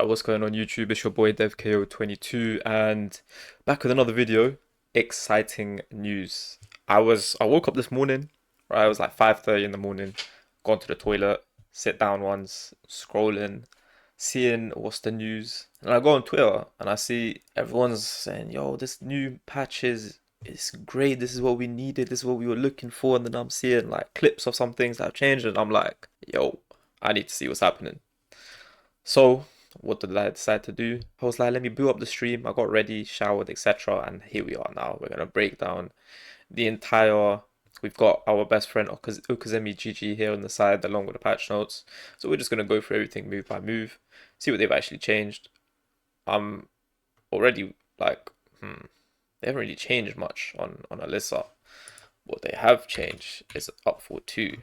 What's going on YouTube? It's your boy DevKO22 and back with another video. Exciting news. I woke up this morning, right? It was like 5:30 in the morning, gone to the toilet, sit down once, scrolling, seeing what's the news. And I go on Twitter and I see everyone's saying, yo, this new patch is great. This is what we needed. This is what we were looking for. And then I'm seeing like clips of some things that have changed and I'm like, yo, I need to see what's happening. So what did I decide to do? I was like, let me boot up the stream. I got ready, showered, etc. And here we are now. We're gonna break down the entire. We've got our best friend Ukazemi GG here on the side, along with the patch notes. So we're just gonna go through everything move by move, see what they've actually changed. I'm already like, they haven't really changed much on Alisa. What they have changed is up for 2.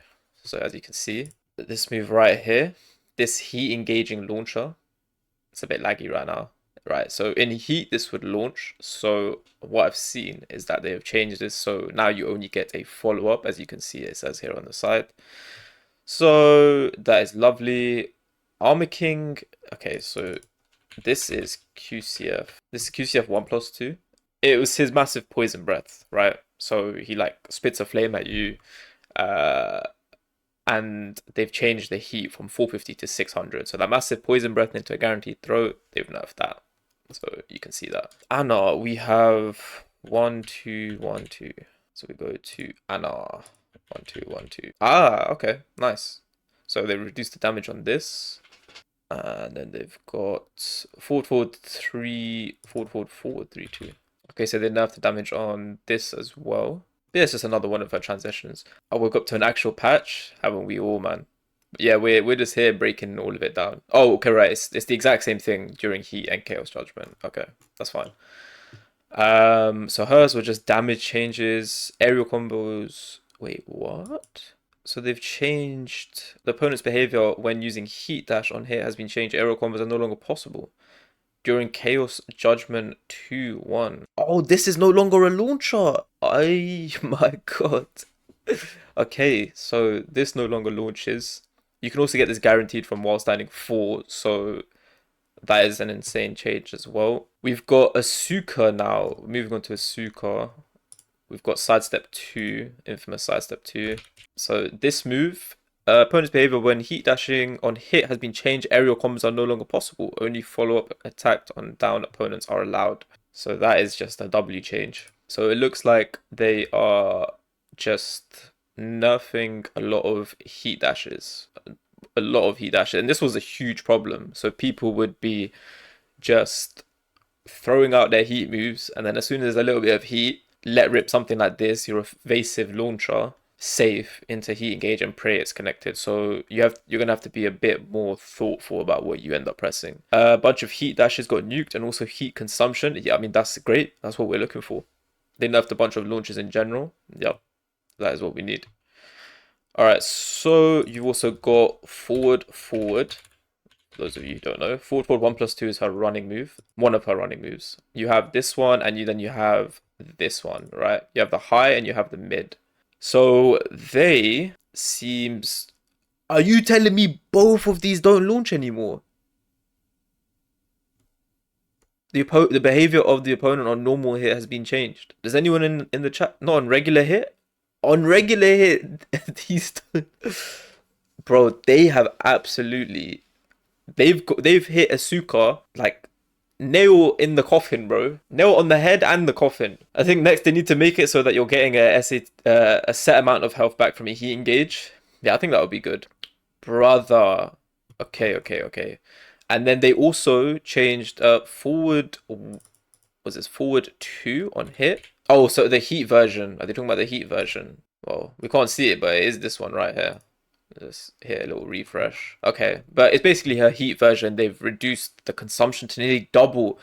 So as you can see, this move right here, this heat engaging launcher. It's a bit laggy right now, right? So in heat, this would launch. So what I've seen is that they have changed this. So now you only get a follow-up, as you can see, it says here on the side. So that is lovely. Armour King. Okay, so this is QCF. This is QCF 1+2. It was his massive poison breath, right? So he like spits a flame at you. And they've changed the heat from 450 to 600. So that massive poison breath into a guaranteed throw, they've nerfed that. So you can see that. Anna, we have 1, 2, 1, 2. So we go to Anna, 1, 2, 1, 2. Ah, okay, nice. So they reduced the damage on this. And then they've got forward, 3, forward, 3, 2. Okay, so they nerfed the damage on this as well. Yeah, it's just another one of her transitions. I woke up to an actual patch, haven't we all, man? But yeah, we're just here breaking all of it down. Oh, okay, right. It's the exact same thing during Heat and Chaos Judgment. Okay, that's fine. So hers were just damage changes, aerial combos. Wait, what? So they've changed the opponent's behavior when using Heat Dash on hit has been changed. Aerial combos are no longer possible. During Chaos Judgment 2-1. Oh, this is no longer a launcher. Oh my god. Okay, so this no longer launches. You can also get this guaranteed from while standing 4, so that is an insane change as well. We've got Asuka now. Moving on to Asuka. We've got Sidestep 2, infamous Sidestep 2. So this move, opponent's behavior when heat dashing on hit has been changed. Aerial combos are no longer possible. Only follow-up attacked on down opponents are allowed. So that is just a W change. So it looks like they are just nerfing a lot of heat dashes. A lot of heat dashes. And this was a huge problem. So people would be just throwing out their heat moves. And then as soon as there's a little bit of heat, let rip something like this, your evasive launcher, safe into heat engage and pray it's connected. So you're gonna have to be a bit more thoughtful about what you end up pressing. A bunch of heat dashes got nuked and also heat consumption. Yeah, I mean that's great. That's what we're looking for. They nerfed a bunch of launches in general. Yep, that is what we need. All right, so you've also got forward. Those of you who don't know, forward 1+2 is her running move. One of her running moves. You have this one, and then you have this one, right? You have the high and you have the mid. So they seems. Are you telling me both of these don't launch anymore? The behavior of the opponent on normal hit has been changed. Does anyone in the chat? Not on regular hit. On regular hit, these. Bro, they have absolutely. They've hit Asuka like nail in the coffin, bro. Nail on the head and the coffin. I think next they need to make it so that you're getting a set amount of health back from a heat engage. Yeah, I think that would be good. Brother. Okay. And then they also changed forward. Was this forward 2 on hit? Oh, so the heat version. Are they talking about the heat version? Well, we can't see it, but it is this one right here. Just hit a little refresh. Okay, but it's basically her heat version. They've reduced the consumption to nearly double.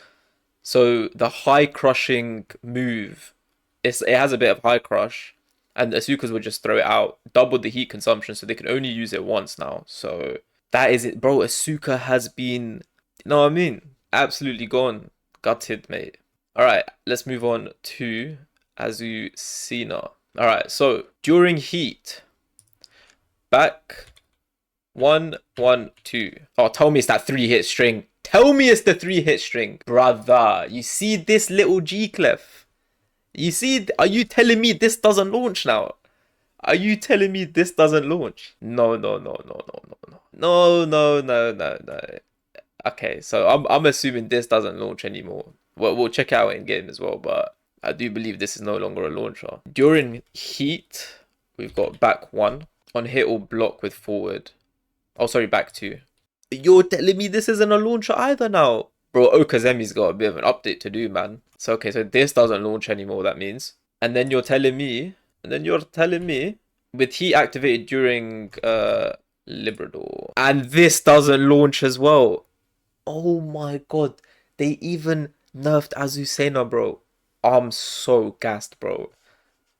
So the high crushing move, it has a bit of high crush, and Asuka's would just throw it out, doubled the heat consumption, so they can only use it once now. So that is it, bro. Asuka has been, you know what I mean? Absolutely gone, gutted, mate. All right, let's move on to Azucena. All right, so during heat. Back 1, 1, 2. Oh, tell me it's that 3-hit string. Tell me it's the 3-hit string. Brother, you see this little G-clef? You see, are you telling me this doesn't launch now? Are you telling me this doesn't launch? No, no, no, no, no, no, no. No, no, no, no, no. Okay, so I'm assuming this doesn't launch anymore. We'll check it out in game as well, but I do believe this is no longer a launcher. During heat, we've got back 1. On hit or block with forward. Oh, sorry, back 2. You're telling me this isn't a launcher either now? Bro, Okazemi's got a bit of an update to do, man. So, okay, so this doesn't launch anymore, that means. And then you're telling me, with heat activated during Librador. And this doesn't launch as well. Oh my god. They even nerfed Azucena, bro. I'm so gassed, bro.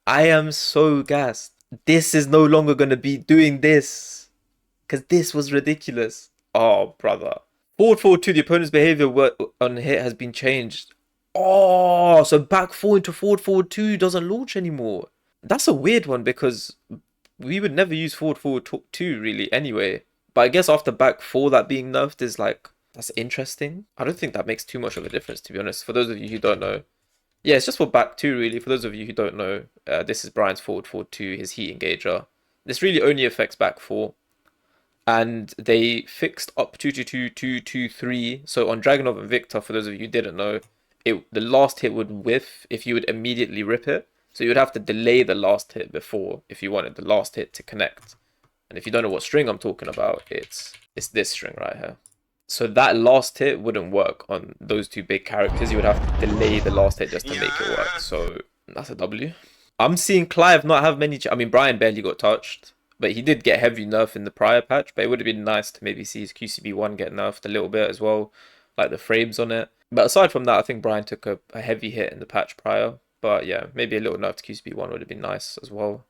I am so gassed. This is no longer going to be doing this. Because this was ridiculous. Oh, brother. Forward 2, the opponent's behavior on hit has been changed. Oh, so back 4 into forward 2 doesn't launch anymore. That's a weird one because we would never use forward 2 really anyway. But I guess after back 4 that being nerfed is like, that's interesting. I don't think that makes too much of a difference, to be honest. For those of you who don't know. Yeah, it's just for back 2 really. For those of you who don't know, this is Bryan's forward 2, his heat engager. This really only affects back 4. And they fixed up 2-2-2-2-2-3. So on Dragonuv and Viktor, for those of you who didn't know, the last hit would whiff if you would immediately rip it. So you would have to delay the last hit before if you wanted the last hit to connect. And if you don't know what string I'm talking about, it's this string right here. So that last hit wouldn't work on those 2 big characters. You would have to delay the last hit just to make it work. So that's a W. I'm seeing Clive not have many... I mean, Bryan barely got touched. But he did get heavy nerf in the prior patch. But it would have been nice to maybe see his QCB1 get nerfed a little bit as well. Like the frames on it. But aside from that, I think Bryan took a heavy hit in the patch prior. But yeah, maybe a little nerf to QCB1 would have been nice as well.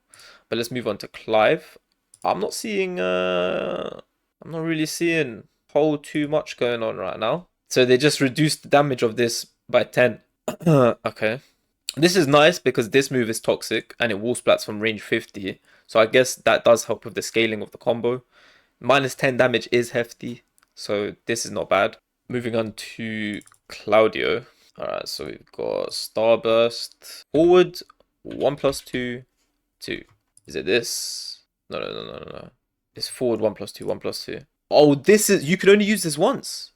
But let's move on to Clive. I'm not seeing... I'm not really seeing whole too much going on right now. So they just reduced the damage of this by 10. Okay. This is nice because this move is toxic and it wall splats from range 50. So I guess that does help with the scaling of the combo. Minus 10 damage is hefty. So this is not bad. Moving on to Claudio. Alright, so we've got Starburst. Forward, 1+2, 2. Is it this? No. It's forward 1+2, 1+2. Oh, this is... You can only use this once.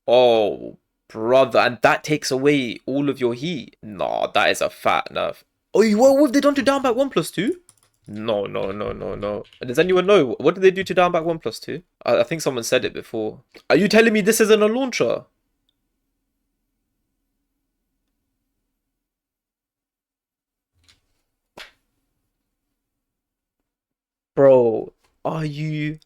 Oh, brother. And that takes away all of your heat. Nah, that is a fat nerf. Oh, what have they done to down back 1+2? No. Does anyone know? What did they do to down back 1+2? I think someone said it before. Are you telling me this isn't a launcher? Bro, are you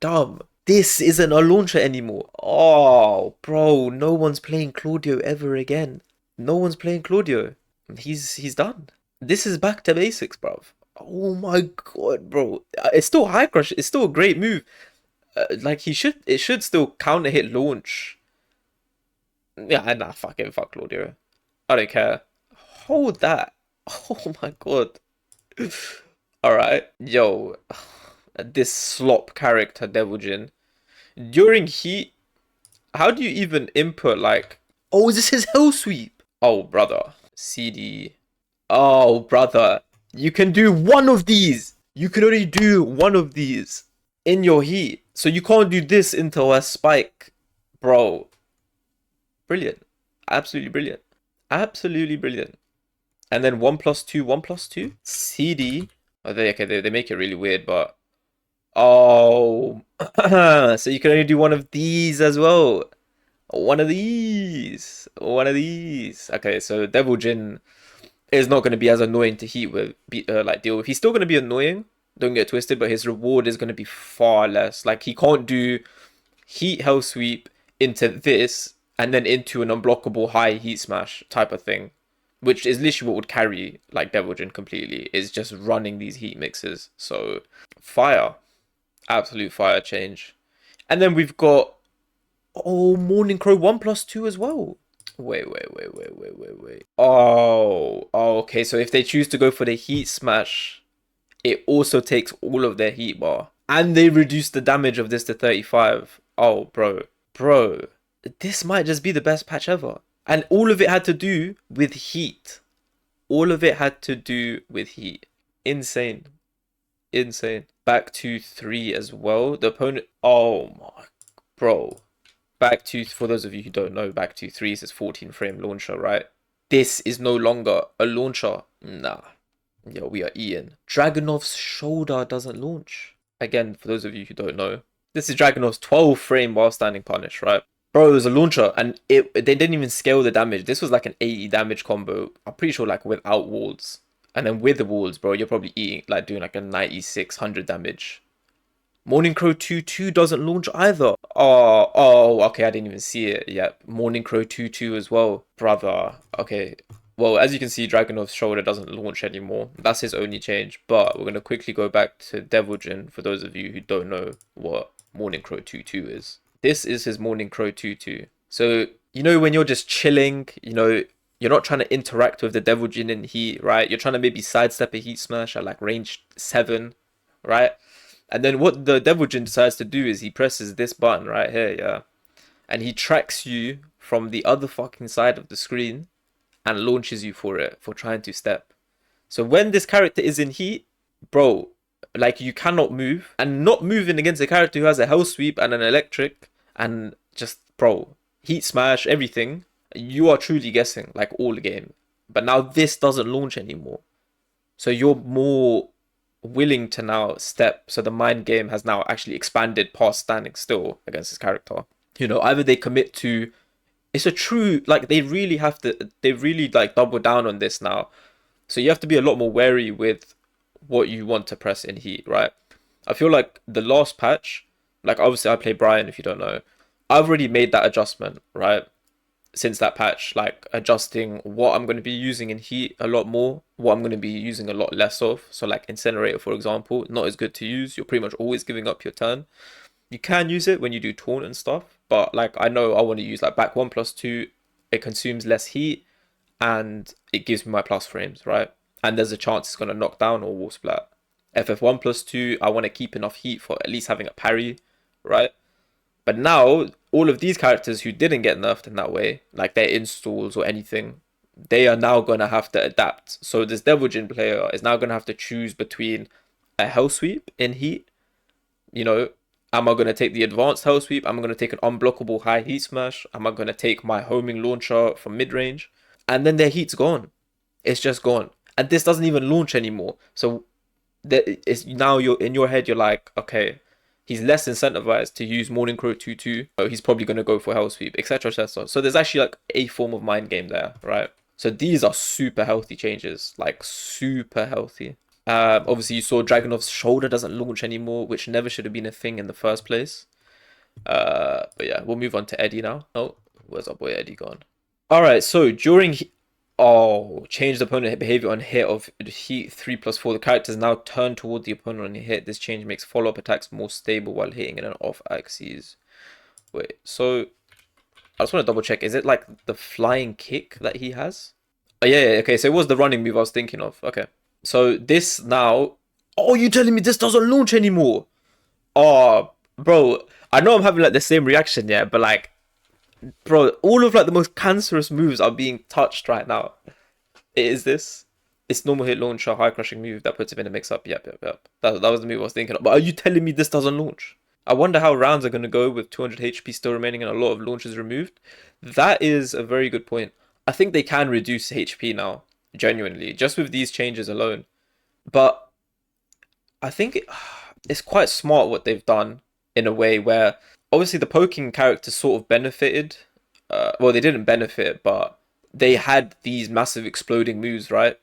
dumb? This isn't a launcher anymore. Oh, bro, no one's playing Claudio ever again. No one's playing Claudio. He's done. This is back to basics, bruv. Oh my god, bro. It's still high crush. It's still a great move. Like it should still counter hit launch. Yeah, nah, fuck Claudio. I don't care. Hold that. Oh my god. Alright, yo. This slop character, Devil Jin. During heat, how do you even input like... Oh, is this his hell sweep? Oh, brother. CD. Oh, brother. You can do one of these. You can only do one of these in your heat. So you can't do this into a spike. Bro. Brilliant. Absolutely brilliant. Absolutely brilliant. And then 1+2, 1+2. CD. Oh, they make it really weird, but... Oh. So you can only do one of these as well. One of these. Okay, so Devil Jin is not going to be as annoying to heat with, deal with. He's still going to be annoying. Don't get twisted, but his reward is going to be far less. Like, he can't do heat hell sweep into this and then into an unblockable high heat smash type of thing, which is literally what would carry like Devil Jin completely, is just running these heat mixes. So fire, absolute fire change. And then we've got Morning Crow 1+2 as well. Wait. Oh, okay. So if they choose to go for the heat smash, it also takes all of their heat bar, and they reduce the damage of this to 35. Oh, bro, this might just be the best patch ever. And all of it had to do with heat. All of it had to do with heat. Insane. Insane. Back to 3 as well. The opponent... Oh my... Bro. Back to... For those of you who don't know, back to 3 is this 14 frame launcher, right? This is no longer a launcher. Nah. Yo, we are eating. Dragonov's shoulder doesn't launch. Again, for those of you who don't know, this is Dragonov's 12 frame while standing punish, right? Bro, it was a launcher, and they didn't even scale the damage. This was like an 80 damage combo. I'm pretty sure like without wards. And then with the wards, bro, you're probably eating, like doing like a 9600 damage. Morning Crow 2-2 doesn't launch either. Oh, okay, I didn't even see it yet. Morning Crow 2-2 as well. Brother, okay. Well, as you can see, Dragonov's shoulder doesn't launch anymore. That's his only change. But we're going to quickly go back to Devil Jin for those of you who don't know what Morning Crow 2-2 is. This is his Morning Crow 2-2. So, you know, when you're just chilling, you know, you're not trying to interact with the Devil Jin in heat, right? You're trying to maybe sidestep a heat smash at like range 7, right? And then what the Devil Jin decides to do is he presses this button right here, yeah? And he tracks you from the other fucking side of the screen and launches you for it, for trying to step. So when this character is in heat, bro, like you cannot move. And not moving against a character who has a hell sweep and an electric and just, bro, heat smash, everything, you are truly guessing like all the game. But now this doesn't launch anymore. So you're more willing to now step. So the mind game has now actually expanded past standing still against this character. You know, either they commit to... It's a true, like, they really like double down on this now. So you have to be a lot more wary with what you want to press in heat, right? I feel like the last patch, like obviously I play Bryan if you don't know. I've already made that adjustment, right? Since that patch, like adjusting what I'm going to be using in heat a lot more, what I'm going to be using a lot less of. So like Incinerator, for example, not as good to use. You're pretty much always giving up your turn. You can use it when you do taunt and stuff, but like I know I want to use like back 1+2. It consumes less heat and it gives me my plus frames, right? And there's a chance it's going to knock down or wall splat. FF1+2, I want to keep enough heat for at least having a parry, right? But now all of these characters who didn't get nerfed in that way, like their installs or anything, they are now going to have to adapt. So this Devil Jin player is now going to have to choose between a hell sweep in heat, you know, am I going to take the advanced hell sweep? Am I going to take an unblockable high heat smash? Am I going to take my homing launcher from mid-range? And then their heat's gone. It's just gone. And this doesn't even launch anymore. So now you're in your head, you're like, okay, he's less incentivized to use Morning Crow 2-2. So he's probably going to go for hell sweep, etc, etc. So there's actually like a form of mind game there, right? So these are super healthy changes, like super healthy. Obviously, you saw Dragonov's shoulder doesn't launch anymore, which never should have been a thing in the first place. But yeah, we'll move on to Eddy now. Oh, where's our boy Eddy gone? All right, so during... changed opponent behavior on hit of heat 3+4. The characters now turn toward the opponent on hit. This change makes follow-up attacks more stable while hitting in an off-axis. Wait, so... I just want to double check. Is it like the flying kick that he has? Oh, yeah, okay. So it was the running move I was thinking of. Okay. So this now... Oh, you telling me this doesn't launch anymore? Oh, bro. I know I'm having like the same reaction, yeah, but like... Bro, all of like the most cancerous moves are being touched right now. It is this. It's normal hit launcher, high crushing move that puts him in a mix-up. Yep. That was the move I was thinking of. But are you telling me this doesn't launch? I wonder how rounds are going to go with 200 HP still remaining and a lot of launches removed. That is a very good point. I think they can reduce HP now, genuinely, just with these changes alone. But I think it's quite smart what they've done in a way where obviously the poking characters sort of benefited. Well, they didn't benefit, but they had these massive exploding moves, right?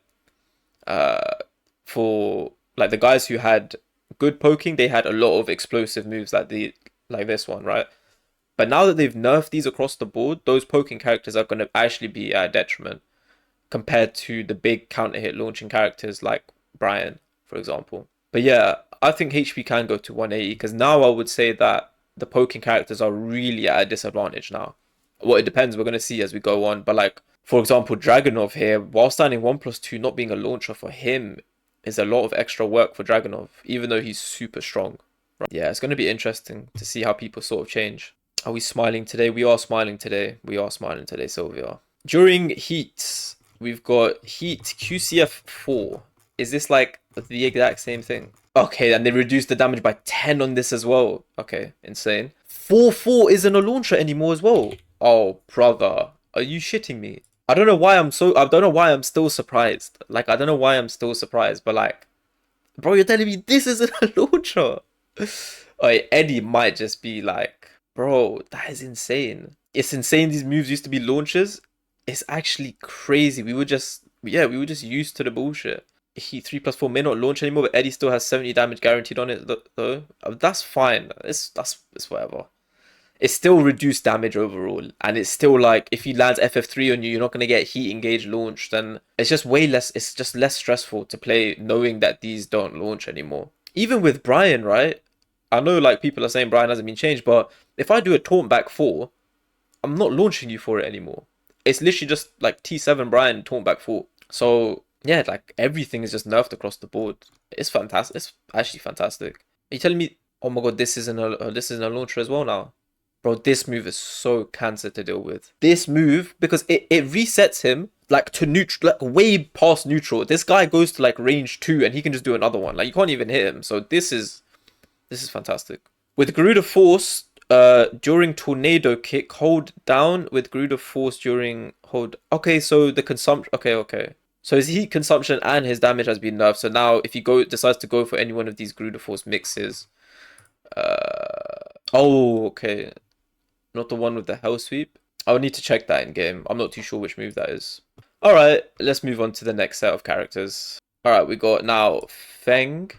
For like the guys who had good poking, they had a lot of explosive moves like this one, right? But now that they've nerfed these across the board, those poking characters are going to actually be at a detriment compared to the big counter hit launching characters like Bryan, for example. But yeah, I think HP can go to 180 because now I would say that the poking characters are really at a disadvantage now. Well, it depends. We're going to see as we go on. But like, for example, Dragonuv here, while standing 1+2, not being a launcher for him is a lot of extra work for Dragonuv, even though he's super strong. Right? Yeah, it's going to be interesting to see how people sort of change. Are we smiling today? We are smiling today. We are smiling today, Sylvia. During heats, we've got heat QCF4. Is this like the exact same thing? Okay, and they reduced the damage by 10 on this as well. Okay, insane. 4-4 isn't a launcher anymore as well. Oh, brother. Are you shitting me? I don't know why I'm still surprised. Like, I don't know why I'm still surprised, but like, bro, you're telling me this isn't a launcher? Oh, Eddy might just be like, bro, that is insane. It's insane these moves used to be launchers. It's actually crazy. We were just used to the bullshit. Heat 3+4 may not launch anymore, but Eddy still has 70 damage guaranteed on it though. That's fine. It's whatever. It's still reduced damage overall, and it's still like if he lands FF3 on you, you're not gonna get heat engage launched, and it's just way less. It's just less stressful to play knowing that these don't launch anymore. Even with Bryan, right? I know like people are saying Bryan hasn't been changed, but if I do a taunt back 4, I'm not launching you for it anymore. It's literally just like T7 Bryan taunt back 4. So yeah, like everything is just nerfed across the board. It's fantastic. It's actually fantastic. Are you telling me, oh my god, this isn't a launcher as well now? Bro, this move is so cancer to deal with. This move, because it resets him like to neutral, like way past neutral. This guy goes to like range 2 and he can just do another one. Like you can't even hit him. So this is fantastic. With Garuda Force, during Tornado Kick, hold down with Garuda Force during hold. Okay, so the consumption. Okay. So his heat consumption and his damage has been nerfed. So now if he decides to go for any one of these Garuda Force mixes, oh, okay. Not the one with the Hell Sweep. I'll need to check that in game. I'm not too sure which move that is. Alright, let's move on to the next set of characters. Alright, we got now Feng.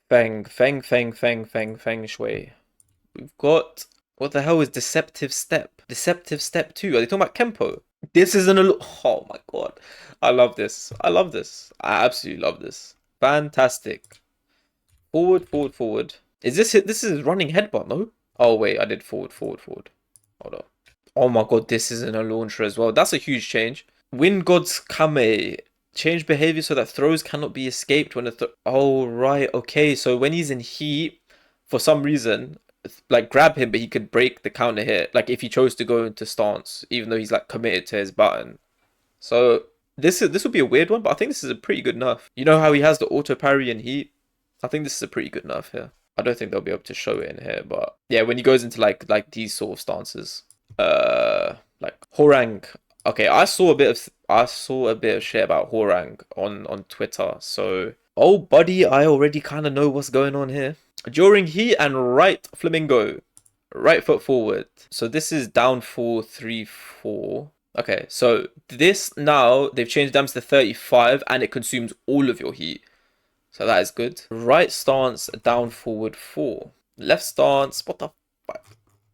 Feng Shui. We've got, what the hell is Deceptive Step? Deceptive Step 2. Are they talking about Kempo? This isn't a, oh my god. I love this. I absolutely love this. Fantastic. Forward. Is this it? This is running headbutt, no? Oh wait, I did forward. Hold on. Oh my god, this isn't a launcher as well. That's a huge change. Wind God's Kame. Change behavior so that throws cannot be escaped when oh right, okay. So when he's in heat, for some reason, like grab him, but he could break the counter hit. Like if he chose to go into stance, even though he's like committed to his button. So this would be a weird one, but I think this is a pretty good nerf. You know how he has the auto parry in heat? I think this is a pretty good nerf here. I don't think they'll be able to show it in here, but yeah, when he goes into like these sort of stances, like Hwoarang. Okay, I saw a bit of shit about Hwoarang on Twitter. So, oh buddy, I already kind of know what's going on here. During heat and right flamingo, right foot forward. So this is down 4-3-4. Okay, so this now they've changed damage to 35 and it consumes all of your heat. So that is good. Right stance, down forward 4. Left stance, what the fuck?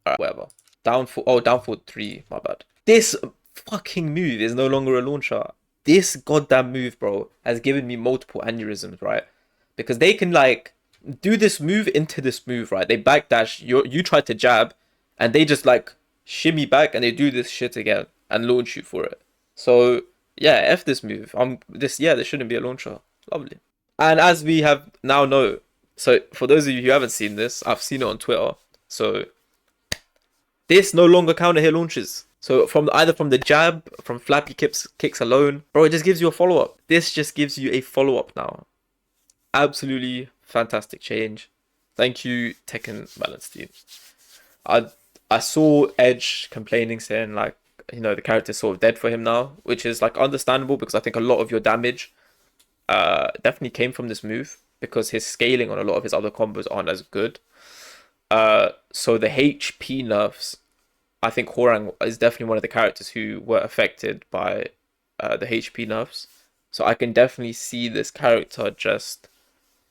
Alright, whatever. Down forward 3, my bad. This fucking move is no longer a launcher. This goddamn move, bro, has given me multiple aneurysms, right? Because they can like do this move into this move, right? They backdash, you try to jab, and they just like shimmy back and they do this shit again and launch you for it. So yeah, F this move. This shouldn't be a launcher. Lovely. And as we have now know, so for those of you who haven't seen this, I've seen it on Twitter. So this no longer counter hit launches. So either from the jab, from flappy kicks alone, bro, it just gives you a follow-up. This just gives you a follow-up now. Absolutely fantastic change. Thank you, Tekken Balance team. I saw Edge complaining, saying like, you know, the character's sort of dead for him now, which is like understandable because I think a lot of your damage definitely came from this move because his scaling on a lot of his other combos aren't as good. So the HP nerfs, I think Hwoarang is definitely one of the characters who were affected by the HP nerfs. So I can definitely see this character just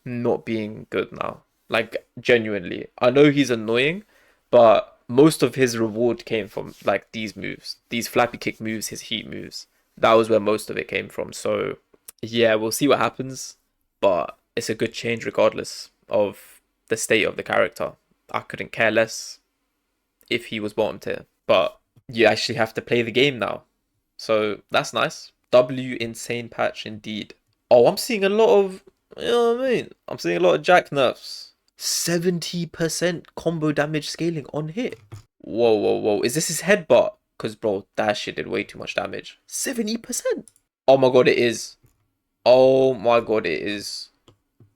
not being good now. Like, genuinely. I know he's annoying, but most of his reward came from, like, these moves. These flappy kick moves, his heat moves. That was where most of it came from. So, yeah, we'll see what happens. But it's a good change regardless of the state of the character. I couldn't care less if he was bottom tier. But you actually have to play the game now. So, that's nice. W insane patch indeed. Oh, I'm seeing a lot of... You know what I mean? I'm seeing a lot of jack nerfs. 70% combo damage scaling on hit. Whoa, whoa, whoa. Is this his headbutt? Because, bro, that shit did way too much damage. 70%. Oh my god, it is. Oh my god, it is.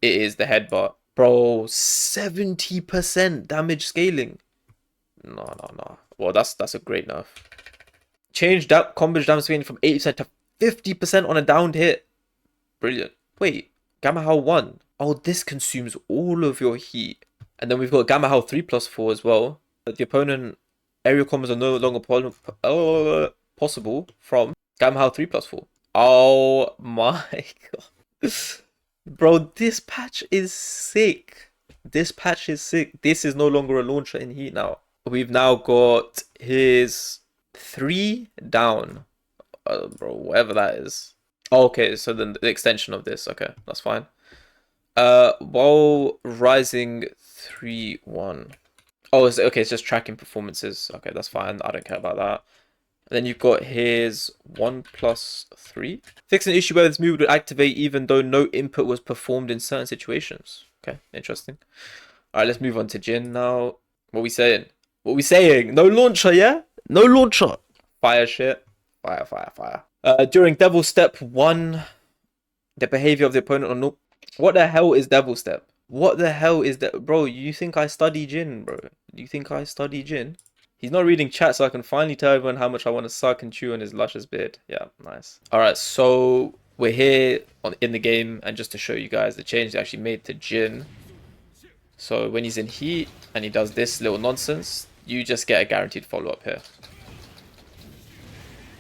It is the headbutt. Bro, 70% damage scaling. No, no, no. Well, that's a great nerf. Change that combo damage scaling from 80% to 50% on a downed hit. Brilliant. Wait, Gamma Howl 1. Oh, this consumes all of your heat. And then we've got Gamma Howl 3+4 as well. But the opponent aerial combos are no longer possible from Gamma Howl 3+4. Oh my god. Bro, this patch is sick. This patch is sick. This is no longer a launcher in heat now. We've now got his 3 down. Bro, whatever that is. Oh, okay, so then the extension of this. Okay, that's fine. While rising 3-1. Oh, okay, it's just tracking performances. Okay, that's fine. I don't care about that. And then you've got his 1+3. Fix an issue where this move would activate even though no input was performed in certain situations. Okay, interesting. Alright, let's move on to Jin now. What are we saying? What are we saying? No launcher, yeah? No launcher. Fire shit. Fire, fire, fire. During Devil Step 1, the behavior of the opponent or no. What the hell is Devil Step? What the hell is that? Bro, you think I study Jin, bro? You think I study Jin? He's not reading chat, so I can finally tell everyone how much I want to suck and chew on his luscious beard. Yeah, nice. Alright, so we're here in the game, and just to show you guys the change they actually made to Jin. So when he's in heat and he does this little nonsense, you just get a guaranteed follow-up here.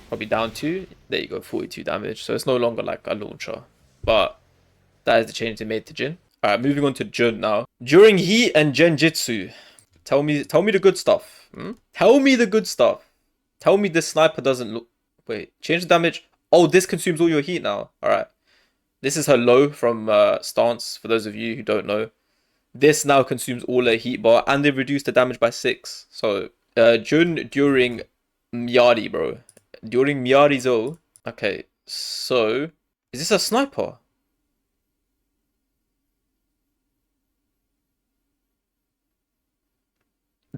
Probably down 2. There you go, 42 damage. So it's no longer like a launcher. But that is the change they made to Jin. Alright, moving on to Jun now. During heat and Genjutsu, tell me the good stuff. Tell me the good stuff. Tell me this sniper doesn't look... Wait, change the damage. Oh, this consumes all your heat now. Alright. This is her low from stance, for those of you who don't know. This now consumes all her heat bar, and they've reduced the damage by 6. So, Jun during Miary, bro. During Miary Zo. Okay, so... Is this a sniper?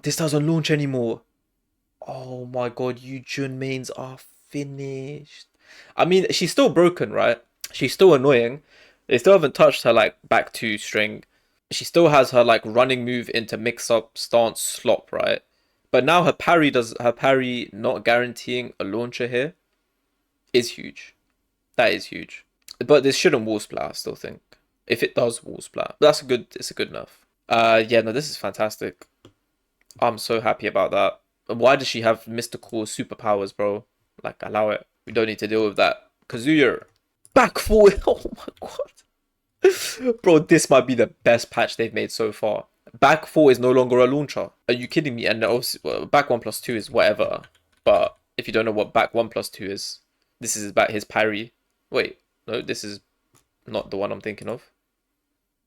This doesn't launch anymore. Oh my god, you Jun mains are finished. I mean, she's still broken, right? She's still annoying. They still haven't touched her, like, back 2 string. She still has her, like, running move into mix-up, stance, slop, right? But now her parry not guaranteeing a launcher here is huge. That is huge. But this shouldn't wall splat, I still think. If it does wall splat. It's a good nerf. Yeah, no, this is fantastic. I'm so happy about that. Why does she have mystical superpowers, bro? Like, allow it. We don't need to deal with that. Kazuya. Back forward. Oh my god. Bro, this might be the best patch they've made so far. Back 4 is no longer a launcher. Are you kidding me? And obviously, well, back 1+2 is whatever. But if you don't know what back 1+2 is, this is about his parry. Wait, no, this is not the one I'm thinking of.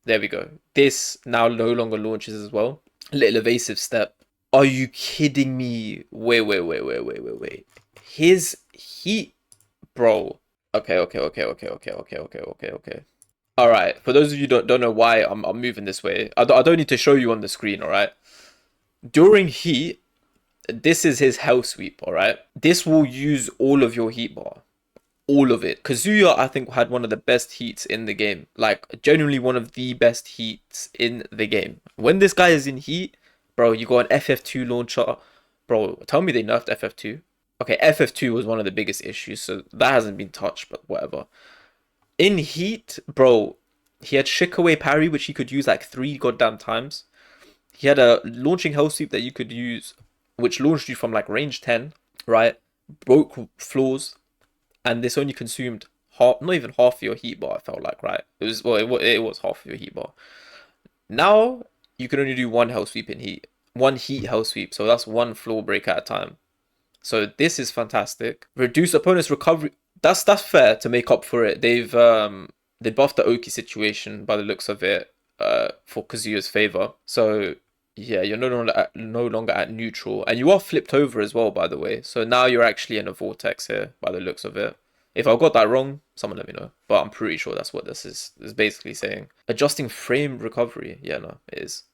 There we go. This now no longer launches as well. Little evasive step. Are you kidding me? Wait. His heat, bro. Okay. Alright, for those of you who don't know why I'm moving this way, I don't need to show you on the screen, alright? During heat, this is his hell sweep, alright? This will use all of your heat bar. All of it. Kazuya, I think, had one of the best heats in the game. Like, genuinely one of the best heats in the game. When this guy is in heat, bro, you got an FF2 launcher. Bro, tell me they nerfed FF2. Okay, FF2 was one of the biggest issues, so that hasn't been touched, but whatever. In heat, bro, he had Shikaway parry, which he could use like 3 goddamn times. He had a launching hell sweep that you could use, which launched you from like range 10, right? Broke floors, and this only consumed half, not even half of your heat bar, I felt like, right? It was half of your heat bar. Now, you can only do 1 hell sweep in heat. 1 heat hell sweep, so that's 1 floor break at a time. So this is fantastic. Reduce opponent's recovery. That's fair to make up for it. They buffed the Oki situation by the looks of it for Kazuya's favor. So yeah, you're no longer at neutral, and you are flipped over as well, by the way. So now you're actually in a vortex here by the looks of it. If I got that wrong, someone let me know. But I'm pretty sure that's what this is basically saying. Adjusting frame recovery. Yeah, no, it is.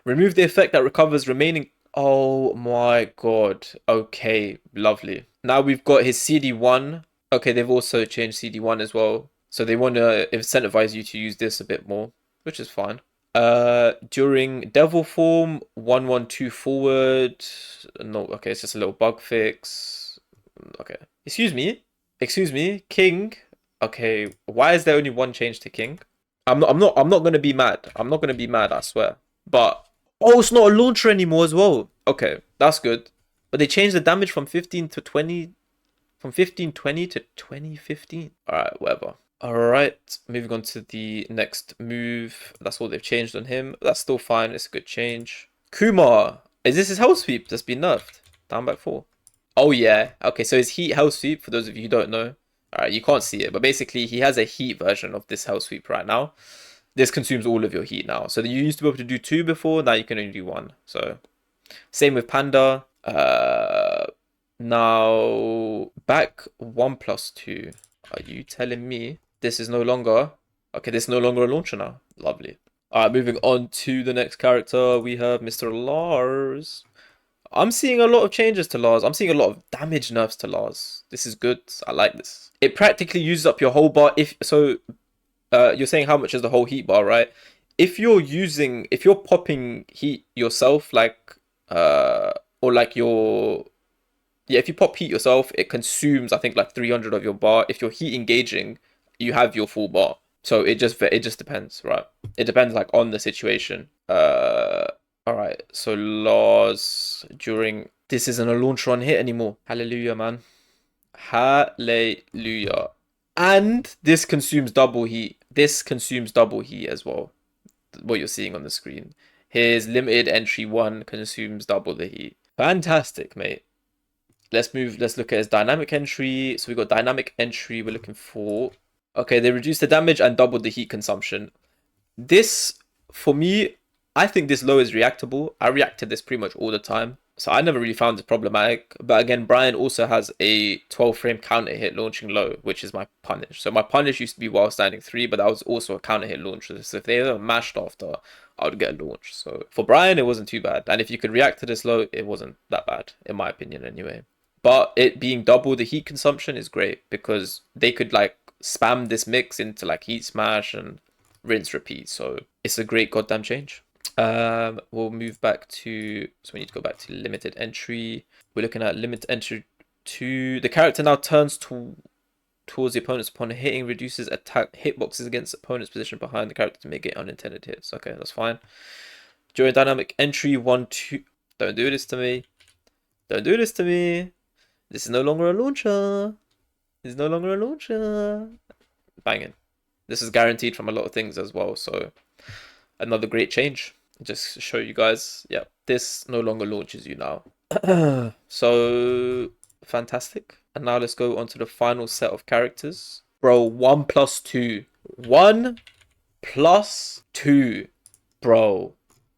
Remove the effect that recovers remaining Oh my god. Okay, lovely. Now we've got his CD1. Okay, they've also changed CD1 as well. So they want to incentivize you to use this a bit more, which is fine. During devil form, 112 forward. No, okay, it's just a little bug fix. Okay. Excuse me, King. Okay, why is there only one change to King? I'm not gonna be mad. I'm not gonna be mad, I swear. But oh, it's not a launcher anymore as well. Okay, that's good. But they changed the damage from 15 to 20, from 1520 to 2015. Alright, whatever. Alright, moving on to the next move. That's all they've changed on him. That's still fine. It's a good change. Kuma. Is this his hell sweep that's been nerfed? Down back 4. Oh, yeah. Okay, so his heat hell sweep, for those of you who don't know. Alright, you can't see it, but basically he has a heat version of this hell sweep right now. This consumes all of your heat now. So you used to be able to do 2 before, now you can only do 1. So, same with Panda. Now, back 1+2. Are you telling me this is no longer... Okay, this is no longer a launcher now. Lovely. Alright, moving on to the next character. We have Mr. Lars. I'm seeing a lot of changes to Lars. I'm seeing a lot of damage nerfs to Lars. This is good. I like this. It practically uses up your whole bar. You're saying how much is the whole heat bar, right? If you're popping heat yourself, if you pop heat yourself, it consumes, I think, like 300 of your bar. If you're heat engaging, you have your full bar. So it just depends, right? It depends like on the situation. All right. So Lars during this isn't a launcher on hit anymore. Hallelujah, man. Hallelujah. And this consumes double heat. This consumes double heat as well. What you're seeing on the screen. His limited entry 1 consumes double the heat. Fantastic, mate. Let's look at his dynamic entry. So we got dynamic entry. We're looking for... Okay, they reduced the damage and doubled the heat consumption. This, for me, I think this low is reactable. I react to this pretty much all the time. So I never really found it problematic. But again, Bryan also has a 12 frame counter hit launching low, which is my punish. So my punish used to be while standing 3, but that was also a counter hit launcher. So if they ever mashed after, I would get a launch. So for Bryan, it wasn't too bad. And if you could react to this low, it wasn't that bad, in my opinion anyway. But it being double the heat consumption is great because they could like spam this mix into like heat smash and rinse repeat. So it's a great goddamn change. We'll move back to, so we need to go back to limited entry. We're looking at limited entry 2. The character now turns towards the opponents upon hitting, reduces attack hitboxes against opponent's position behind the character to mitigate unintended hits. Okay, that's fine. During dynamic entry 1, 2. Don't do this to me. Don't do this to me. This is no longer a launcher. This is no longer a launcher. Banging. This is guaranteed from a lot of things as well. So another great change. Just to show you guys. Yeah, this no longer launches you now. So fantastic. And now let's go on to the final set of characters. Bro, 1+2. 1+2. Bro,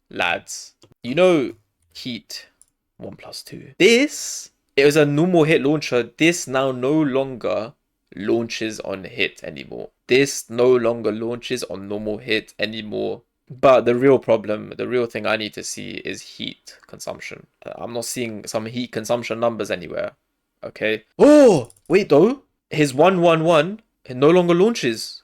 lads. You know heat 1+2. This, it was a normal hit launcher. This now no longer launches on hit anymore. This no longer launches on normal hit anymore. But the real problem, the real thing I need to see is heat consumption. I'm not seeing some heat consumption numbers anywhere. Okay. Oh, wait though. His 111 no longer launches.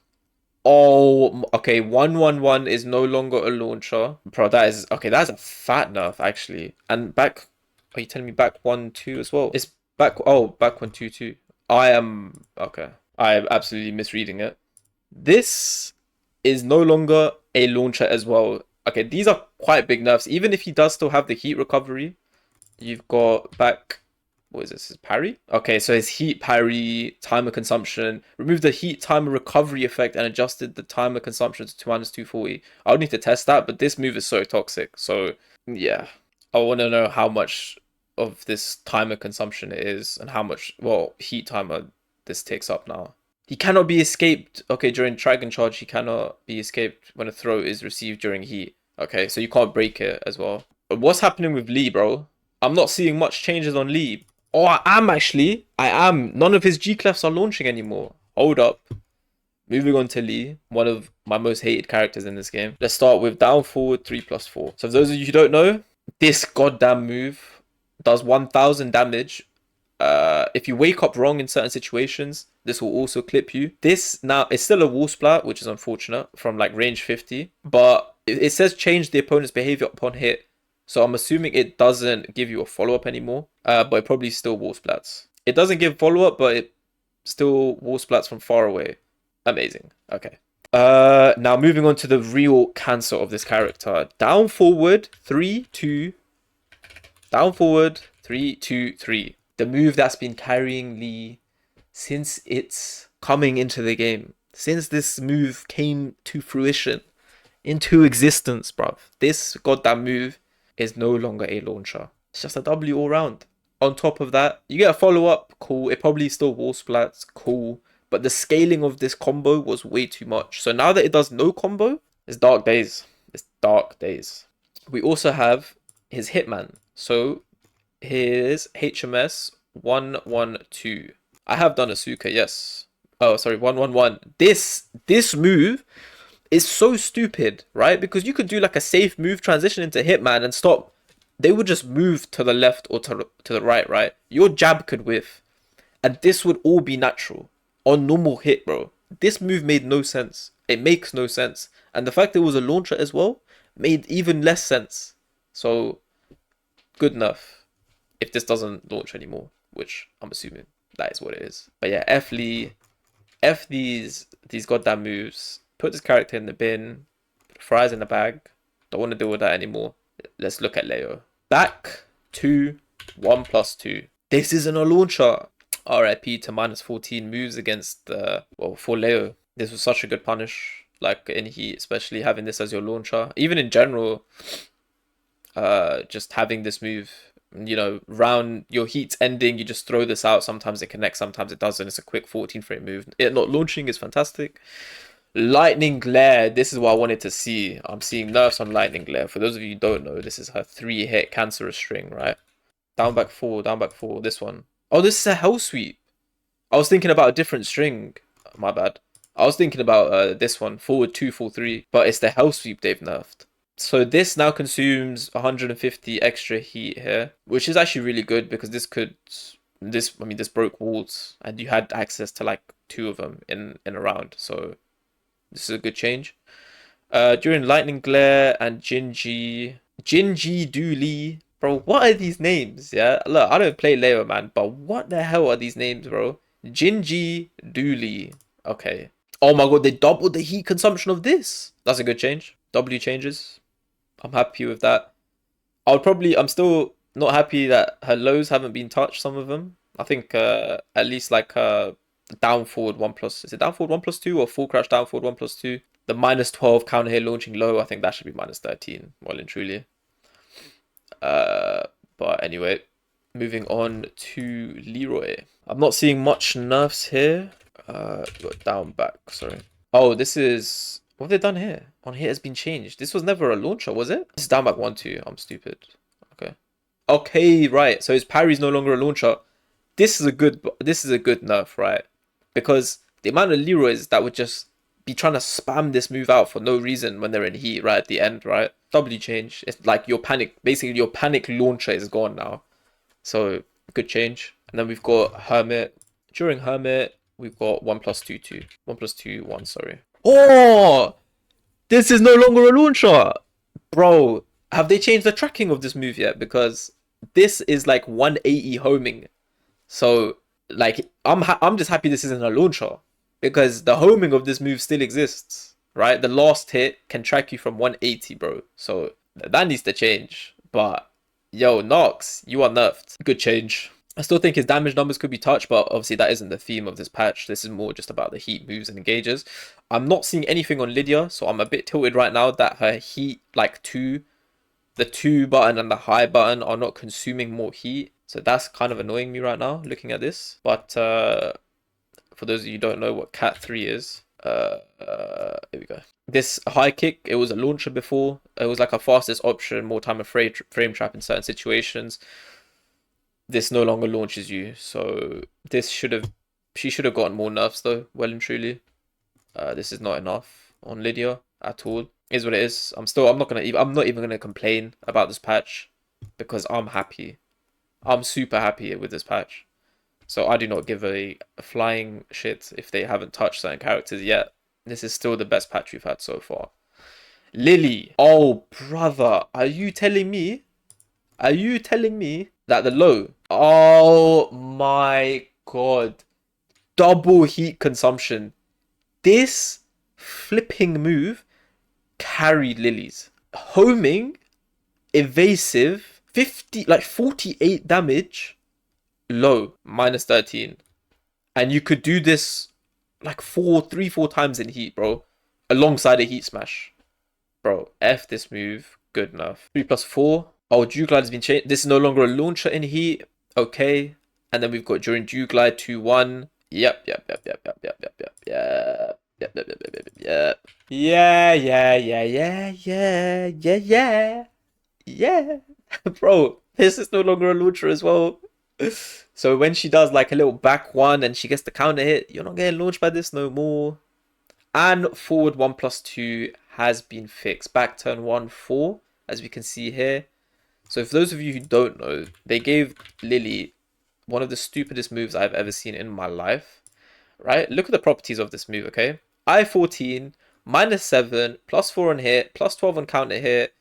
Oh, okay. 111 is no longer a launcher. Bro, that is, okay, that's a fat nerf actually. And back, are you telling me back 1-2 as well? It's back, oh, back 1-2 too. Okay. I am absolutely misreading it. This is no longer a launcher as well. Okay, these are quite big nerfs. Even if he does still have the heat recovery, you've got back, what is this, his parry? Okay, so his heat parry, timer consumption, removed the heat timer recovery effect and adjusted the timer consumption to -240. I would need to test that, but this move is so toxic. So yeah, I want to know how much of this timer consumption it is and how much, well, heat timer this takes up now. He cannot be escaped. Okay, during Dragon Charge, he cannot be escaped when a throw is received during heat. Okay, so you can't break it as well. But what's happening with Lee, bro? I'm not seeing much changes on Lee. Oh, I am. None of his G-Clefs are launching anymore. Hold up. Moving on to Lee, one of my most hated characters in this game. Let's start with down forward 3+4. So for those of you who don't know, This goddamn move does 1000 damage. If you wake up wrong in certain situations, this will also clip you. This now is still a wall splat, which is unfortunate from like range 50, but it says change the opponent's behavior upon hit. So I'm assuming it doesn't give you a follow-up anymore, but it probably still wall splats. It doesn't give follow-up, but it still wall splats from far away. Amazing. Okay. Now moving on to the real cancer of this character. Down forward, 3, 2. Down forward, 3, 2, 3. The move that's been carrying Lee since it's coming into the game. Since this move came to fruition, into existence, bruv. This goddamn move is no longer a launcher. It's just a W all round. On top of that, you get a follow-up, cool. It probably still wall splats, cool. But the scaling of this combo was way too much. So now that it does no combo, it's dark days. It's dark days. We also have his Hitman. So here's HMS 112. I have done Asuka, yes. Oh, sorry, 111. This move is so stupid, right? Because you could do like a safe move, transition into Hitman and stop. They would just move to the left or to the right, right? Your jab could whiff. And this would all be natural. On normal hit, bro. This move made no sense. It makes no sense. And the fact it was a launcher as well made even less sense. So, good enough. If this doesn't launch anymore, which I'm assuming that is what it is. But yeah, F Lee. F these goddamn moves. Put this character in the bin. Put fries in the bag. Don't want to deal with that anymore. Let's look at Leo. Back to 1+2. This isn't a launcher. RIP to -14 moves against, well, for Leo. This was such a good punish, like in Heat, especially having this as your launcher. Even in general, just having this move, you know, round your Heat's ending, you just throw this out. Sometimes it connects, sometimes it doesn't. It's a quick 14 frame move. It not launching is fantastic. Lightning Glare, this is what I wanted to see. I'm seeing nerfs on Lightning Glare. For those of you who don't know, this is her 3-hit cancerous string, right? Down, back, 4, this one. Oh, this is a hell sweep. I was thinking about a different string. My bad. I was thinking about this one, forward 2, 4, 3. But it's the hell sweep they've nerfed. So this now consumes 150 extra heat here, which is actually really good because this broke walls and you had access to like 2 of them in a round. So this is a good change. During Lightning Glare and Jinji Dooley. Bro, what are these names? Yeah, look, I don't play Leo, man, but what the hell are these names, bro? Jinji Dooley. Okay. Oh my god, they doubled the heat consumption of this. That's a good change. W changes. I'm happy with that. I'm still not happy that her lows haven't been touched, some of them. I think at least like down forward 1+, is it down forward 1+2 or full crash down forward 1+2? The -12 counter hit launching low, I think that should be -13, well and truly. But anyway, moving on to Leroy. I'm not seeing much nerfs here. Down back, sorry. Oh, this is... What have they done here? On here has been changed. This was never a launcher, was it? This is down back 1-2. I'm stupid. Okay. Okay, right. So his parry's no longer a launcher. This is a good nerf, right? Because the amount of Leroys that would just be trying to spam this move out for no reason when they're in heat right at the end, right? W change. It's like your panic launcher is gone now. So good change. And then we've got Hermit. During Hermit, we've got 1+2, 2. 1+2, 1, sorry. Oh! This is no longer a launcher! Bro, have they changed the tracking of this move yet? Because this is like 180 homing. So, like, I'm just happy this isn't a launcher. Because the homing of this move still exists, right? The last hit can track you from 180, bro. So, that needs to change. But, yo, Nox, you are nerfed. Good change. I still think his damage numbers could be touched, but obviously that isn't the theme of this patch. This is more just about the heat moves and engages. I'm not seeing anything on Lidia, so I'm a bit tilted right now that her heat, like the 2 button and the high button are not consuming more heat. So that's kind of annoying me right now, looking at this. But for those of you who don't know what Cat 3 is, here we go. This high kick, it was a launcher before. It was like a fastest option, more time of frame trap in certain situations. This no longer launches you, so she should have gotten more nerfs though, well and truly. This is not enough on Lidia at all. Is what it is. I'm not even gonna complain about this patch. because I'm happy. I'm super happy with this patch. So I do not give a flying shit if they haven't touched certain characters yet. This is still the best patch we've had so far. Lili. Oh, brother. Are you telling me? Are you telling me that the low? Oh my god. Double heat consumption. This flipping move carried Lili's. Homing, evasive, 48 damage, low, minus 13. And you could do this like 4 times in heat, bro. Alongside a heat smash. Bro, F this move. Good enough. 3+4. Oh, Dew Glide has been changed. This is no longer a launcher in heat. Okay. And then we've got during Dew Glide 2-1. Yep. Yeah. Bro, this is no longer a launcher as well. So when she does like a little back one and she gets the counter hit, you're not getting launched by this no more. And forward 1+2 has been fixed. Back turn 1-4, as we can see here. So for those of you who don't know, they gave Lili one of the stupidest moves I've ever seen in my life. Right? Look at the properties of this move, okay? I-14, -7, +4 on hit, +12 on counter hit,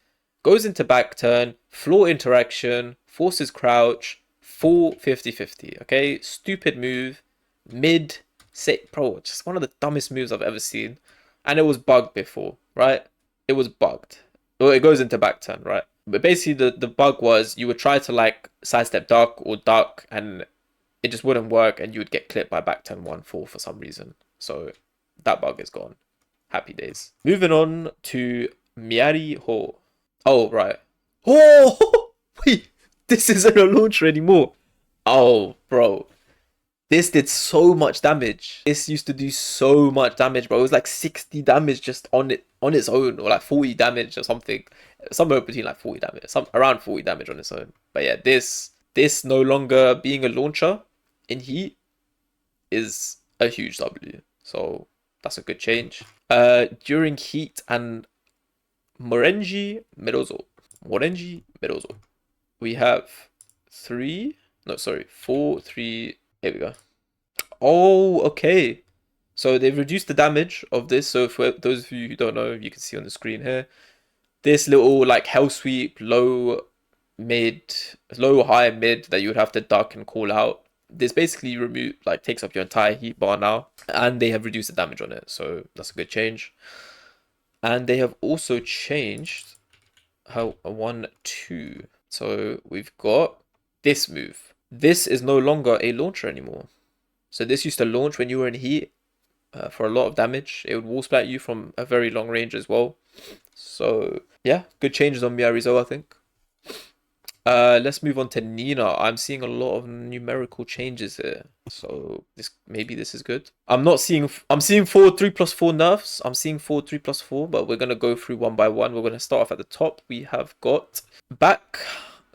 goes into back turn, floor interaction, forces crouch, full 50-50, okay? Stupid move, mid, bro, just one of the dumbest moves I've ever seen. And it was bugged before, right? It was bugged. Well, it goes into back turn, right? But basically the bug was you would try to like sidestep duck or duck and it just wouldn't work and you would get clipped by back turn 1-4 for some reason. So that bug is gone. Happy days. Moving on to Miary Zo. Oh, right. Oh, wait. This isn't a launcher anymore. Oh, bro. This did so much damage. This used to do so much damage, bro. It was like 60 damage just on its own, or like 40 damage or something. Somewhere between like 40 damage, around 40 damage on its own. But yeah, this no longer being a launcher in heat is a huge W. So that's a good change. During heat and Morenji Merozo. We have 4, 3. Here we go. Oh, okay. So they've reduced the damage of this. So for those of you who don't know, you can see on the screen here. This little like hell sweep, low, high, mid that you would have to duck and call out. This basically takes up your entire heat bar now. And they have reduced the damage on it. So that's a good change. And they have also changed how 1-2. So we've got this move. This is no longer a launcher anymore. So this used to launch when you were in heat for a lot of damage. It would wall splat you from a very long range as well. So yeah, good changes on Miary Zo, I think. Let's move on to Nina. I'm seeing a lot of numerical changes here. So maybe this is good. I'm seeing 4 3+4 nerfs. I'm seeing 4 3+4, but we're gonna go through one by one. We're gonna start off at the top. We have got back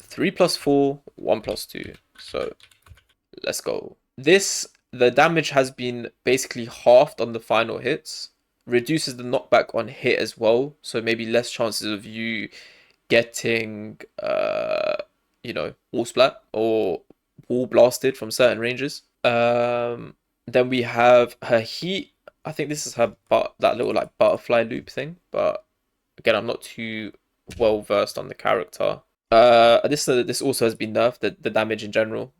3+4, 1+2. So let's go. The damage has been basically halved on the final hits. Reduces the knockback on hit as well. So maybe less chances of you getting wall splat or wall blasted from certain ranges. Then we have her heat. I think this is her that little like butterfly loop thing, but again, I'm not too well versed on the character. This also has been nerfed, the damage in general,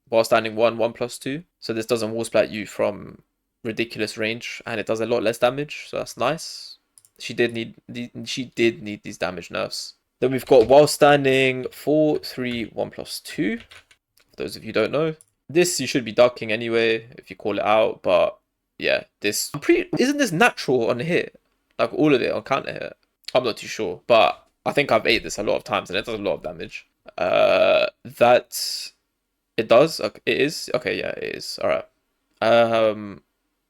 while standing 1+2. So this doesn't wall splat you from ridiculous range, and it does a lot less damage, so that's nice. She did need these damage nerfs. Then we've got while standing 4 3 1+2. For those of you who don't know, this you should be ducking anyway if you call it out. But yeah, isn't this natural on hit? Like all of it on counter hit? I'm not too sure, but I think I've ate this a lot of times and it does a lot of damage. That it does. Okay, it is. Okay, yeah, it is. All right.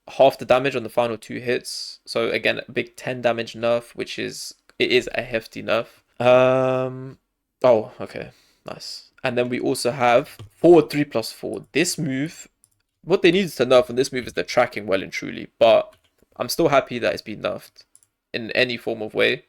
Half the damage on the final 2 hits. So again, a big 10 damage nerf, which is a hefty nerf. Oh, okay, nice. And then we also have forward 3+4. This move, what they needed to nerf on this move is the tracking well and truly, but I'm still happy that it's been nerfed in any form of way.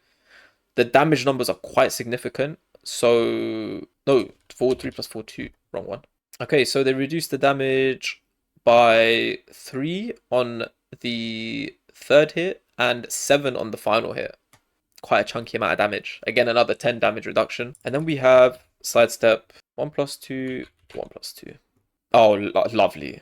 The damage numbers are quite significant. So, no, 4-3 plus 4-2. Wrong one. Okay, so they reduced the damage by 3 on the third hit and 7 on the final hit. Quite a chunky amount of damage. Again, another 10 damage reduction. And then we have sidestep 1 plus 2, 1 plus 2. Oh, lovely.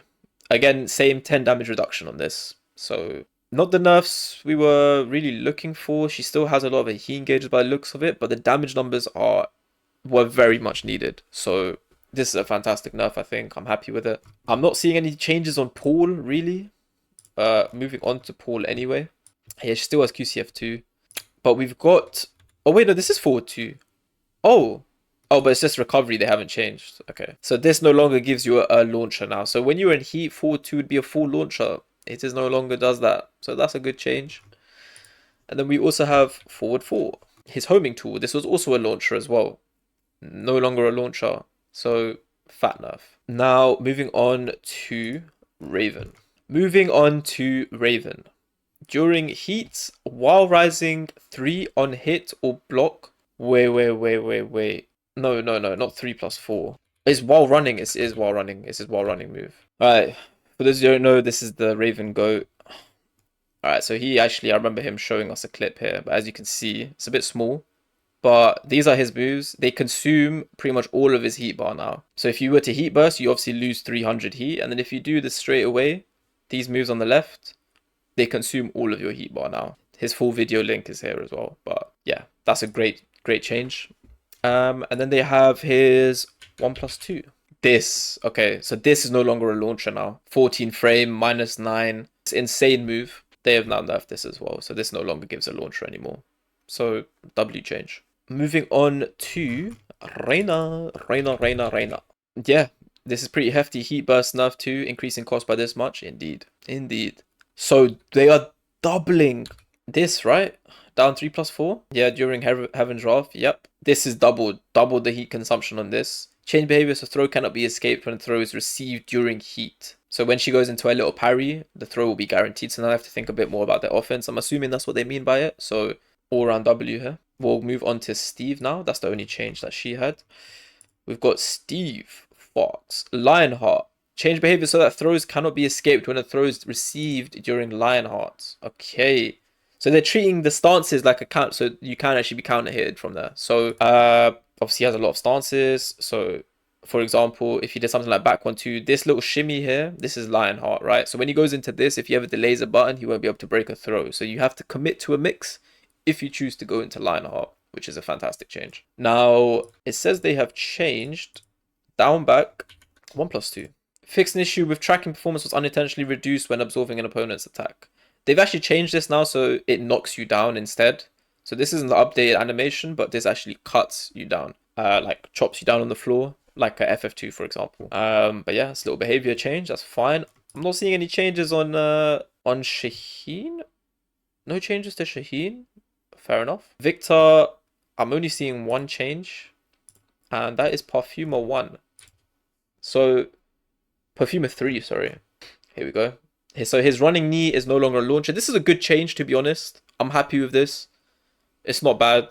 Again, same 10 damage reduction on this. So, not the nerfs we were really looking for. She still has a lot of heat engages by the looks of it, but the damage numbers were very much needed. So, this is a fantastic nerf, I think. I'm happy with it. I'm not seeing any changes on Paul, really. Moving on to Paul anyway. Yeah, she still has QCF2. But we've got... Oh, wait, no, this is forward 2. Oh, but it's just recovery. They haven't changed. Okay. So this no longer gives you a launcher now. So when you're in heat, forward 2 would be a full launcher. It is no longer does that. So that's a good change. And then we also have forward 4. His homing tool. This was also a launcher as well. No longer a launcher. So fat nerf. Now moving on to Raven. During heat, while rising 3 on hit or block. Wait. No, not 3 plus 4. It's while running. It is while running. It's his while running move. Alright, for those who don't know, this is the Raven goat. Alright, so I remember him showing us a clip here, but as you can see, it's a bit small. But these are his moves. They consume pretty much all of his heat bar now. So if you were to heat burst, you obviously lose 300 heat. And then if you do this straight away, these moves on the left, they consume all of your heat bar now. His full video link is here as well. But yeah, that's a great change. And then they have his 1 plus 2. Okay, so this is no longer a launcher now. 14 frame, -9. It's insane move. They have now nerfed this as well. So this no longer gives a launcher anymore. So W change. Moving on to Reina. Yeah, this is pretty hefty. Heat burst nerf 2, increasing cost by this much. Indeed. So they are doubling this, right? Down 3 plus 4. Yeah, during Heaven's Wrath. Yep. This is doubled the heat consumption on this. Change behavior, so throw cannot be escaped when the throw is received during heat. So when she goes into a little parry, the throw will be guaranteed. So now I have to think a bit more about the offense. I'm assuming that's what they mean by it. So all around W here. We'll move on to Steve now. That's the only change that she had. We've got Steve, Fox, Lionheart. Change behavior so that throws cannot be escaped when a throw is received during Lionheart. Okay. So they're treating the stances like a count, so you can actually be counter-hitted from there. So obviously he has a lot of stances. So for example, if you did something like back 1-2, this little shimmy here, this is Lionheart, right? So when he goes into this, if he ever delays a button, he won't be able to break a throw. So you have to commit to a mix if you choose to go into Lionheart, which is a fantastic change. Now, it says they have changed down back 1 plus 2. Fixed an issue with tracking performance was unintentionally reduced when absorbing an opponent's attack. They've actually changed this now so it knocks you down instead. So this isn't the updated animation, but this actually cuts you down. Like chops you down on the floor, like a FF2 for example. But yeah, it's a little behavior change, that's fine. I'm not seeing any changes on Shaheen. No changes to Shaheen. Fair enough. Viktor, I'm only seeing one change. And that is Perfumer 1. So, Perfumer 3, sorry. Here we go. So his running knee is no longer a launcher. This is a good change, to be honest. I'm happy with this. It's not bad.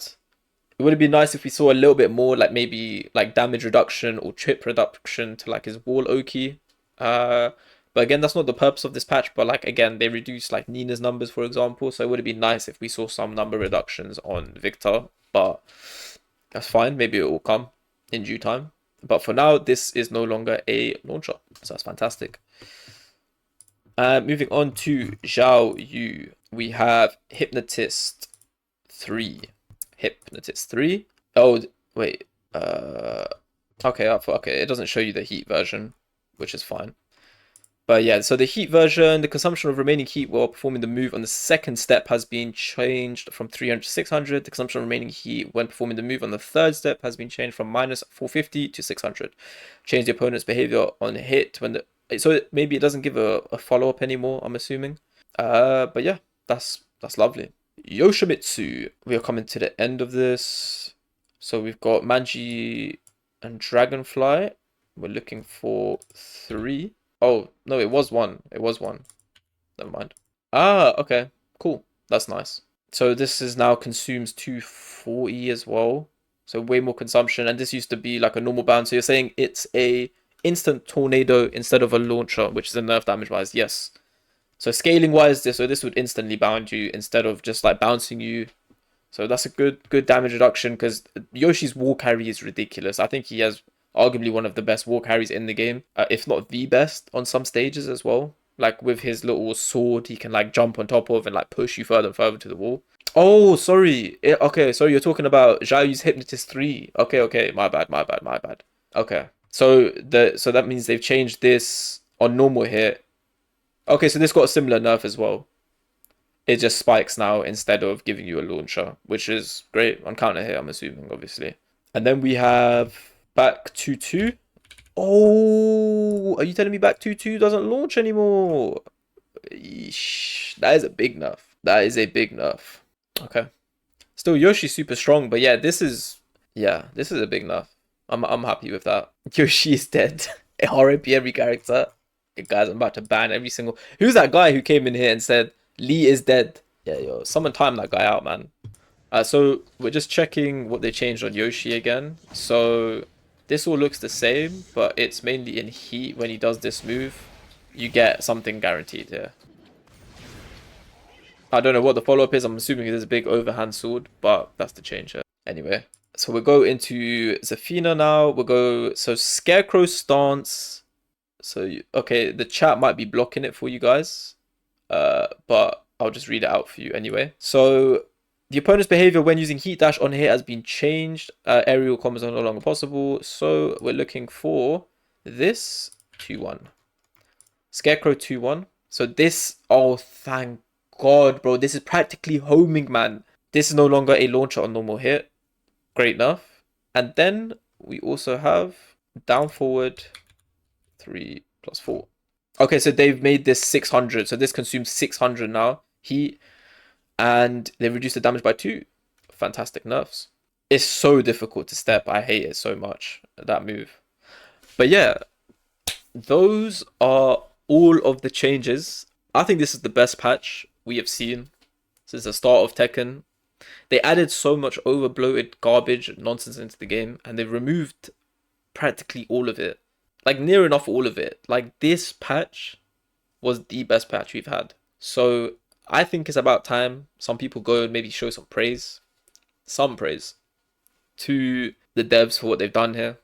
It would have been nice if we saw a little bit more, like maybe like damage reduction or chip reduction to like his wall Oki. But again, that's not the purpose of this patch. But like again, they reduced like Nina's numbers, for example. So it would have been nice if we saw some number reductions on Viktor. But that's fine. Maybe it will come in due time. But for now, this is no longer a launcher. So that's fantastic. Moving on to Xiaoyu, we have Hypnotist 3. Oh, wait. Okay, it doesn't show you the heat version, which is fine. But yeah, so the heat version, the consumption of remaining heat while performing the move on the second step has been changed from 300 to 600. The consumption of remaining heat when performing the move on the third step has been changed from -450 to 600. Change the opponent's behavior on hit when the... So maybe it doesn't give a follow-up anymore, I'm assuming. But yeah, that's lovely. Yoshimitsu. We are coming to the end of this. So we've got Manji and Dragonfly. We're looking for 3. Oh, no, it was 1. Never mind. Ah, okay. Cool. That's nice. So this is now consumes 240 as well. So way more consumption, and this used to be like a normal bound. So you're saying it's a instant tornado instead of a launcher, which is a nerf damage wise. Yes. So scaling wise, this would instantly bound you instead of just like bouncing you. So that's a good damage reduction, because Yoshi's wall carry is ridiculous. I think he has arguably one of the best wall carries in the game, if not the best on some stages as well. Like with his little sword, he can like jump on top of and like push you further and further to the wall. Oh, sorry. Okay, so you're talking about Xiaoyu's Hypnotist 3. Okay, my bad. Okay. So that means they've changed this on normal hit. Okay, so this got a similar nerf as well. It just spikes now instead of giving you a launcher, which is great on counter hit, I'm assuming, obviously. And then we have back 2-2. Oh, are you telling me back 2-2 doesn't launch anymore? Eesh, that is a big nerf. That is a big nerf. Okay. Still, Yoshi's super strong, but yeah, this is a big nerf. I'm happy with that. Yoshi is dead. RIP every character. Guys, I'm about to ban every single... Who's that guy who came in here and said, Lee is dead? Yeah, yo, someone time that guy out, man. So we're just checking what they changed on Yoshi again. So this all looks the same, but it's mainly in heat. When he does this move, you get something guaranteed here. I don't know what the follow-up is. I'm assuming it is a big overhand sword, but that's the change here. Anyway, so we'll go into Zafina now. We'll go... So Scarecrow stance. So, okay, the chat might be blocking it for you guys. But I'll just read it out for you anyway. So... The opponent's behavior when using heat dash on hit has been changed. Aerial combos are no longer possible. So we're looking for this 2-1. Scarecrow 2-1. So this, oh thank God, bro. This is practically homing, man. This is no longer a launcher on normal hit. Great enough. And then we also have down forward 3+4. Okay, so they've made this 600. So this consumes 600 now. Heat. And they reduced the damage by 2. Fantastic nerfs. It's so difficult to step. I hate it so much, that move. But yeah, those are all of the changes. I think this is the best patch we have seen since the start of Tekken. They added so much overbloated garbage and nonsense into the game, and they removed practically all of it. Like, near enough all of it. Like, this patch was the best patch we've had. So I think it's about time some people go and maybe show some praise to the devs for what they've done here.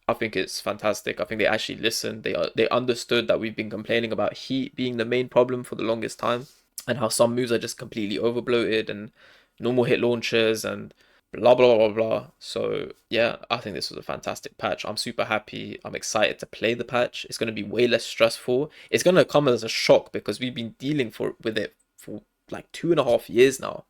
I think it's fantastic. I think they actually listened. They understood that we've been complaining about heat being the main problem for the longest time, and how some moves are just completely overbloated and normal hit launchers and blah blah blah blah. So yeah, I think this was a fantastic patch. I'm super happy. I'm excited to play the patch. It's going to be way less stressful. It's going to come as a shock because we've been dealing with it for like 2.5 years now.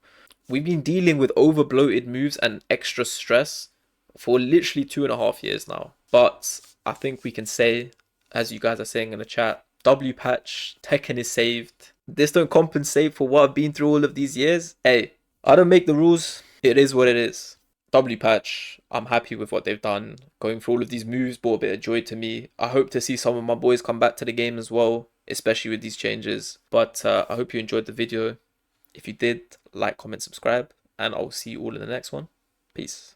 We've been dealing with over bloated moves and extra stress for literally 2.5 years now. But I think we can say, as you guys are saying in the chat, W patch, Tekken is saved. This don't compensate for what I've been through all of these years. Hey, I don't make the rules. It is what it is. W patch, I'm happy with what they've done. Going through all of these moves brought a bit of joy to me. I hope to see some of my boys come back to the game as well, especially with these changes. But I hope you enjoyed the video. If you did, like, comment, subscribe, and I'll see you all in the next one. Peace.